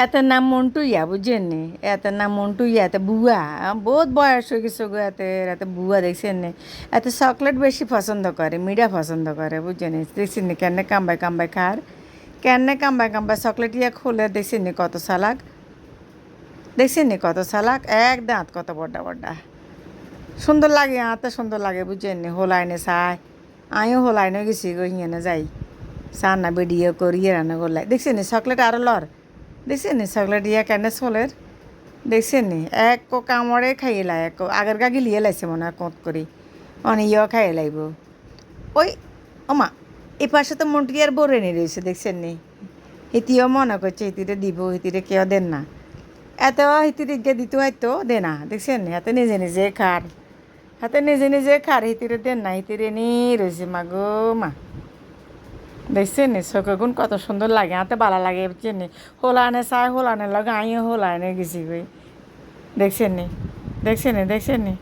এতের নাম মন্টু ইয়া বুঝছেন নি, এতের নাম মন্টু ইয়া, এত বুয়া বহুত বয়স হয়ে গেছে গো, এত বুয়া দেখছেন নি। এত চকলেট বেশি পছন্দ করে, মিঠা পছন্দ করে বুঝছেন নি। দেখছেন নি কেনে কামবাই কামবাই খার, কেনে কামবাই কামবাই চকলেট ইয়া খুলে দেখছেন নি কত চালাক, দেখছেন নি কত চালাক, এক দাঁত কত বড্ডা বড্ডা। সুন্দর লাগে, আতে সুন্দর লাগে বুঝছেন নি। হোলাইনে চাই, আমিও হোলাইনে গেছি গো, হিয়ানে যাই সান্না ভিডিও করি রান্না করলাই। দেখছেন নি চকলেট আরো লর, দেখছেন নি চকলেট ইয়া কেনে চলের, দেখছেন নি এক কামড়ে খাইয়ে লাই, এক আগের গা গিলিয়ে লাইছে মনে হয় কত করি, ইয়েও খাইয়ে লাইব। ওই ওমা, এই পাশে তো মন্টি আর বরে নি রয়েছে দেখছেন নি। হিতিও মনে করছে হিতিরে দিব, হিতিরে কেউ দেন না, এত হিতিরে গিয়ে দিতে হয়তো দে না, দেখছেন নি হাতে নিজে নিজে খার, হাতে নিজে নিজে খার, হিতিরে দেন না, হিতিরে নি রয়েছে মা গো মা। দেখছেন নি চোখে গুণ কত সুন্দর লাগে, হাতে ভালো লাগে বুঝছেন নি। হোলানে চাই, হোলানে লগে আমিও হোলানে গেছি গই, দেখছেন নি, দেখছেন নি, দেখছেন নি।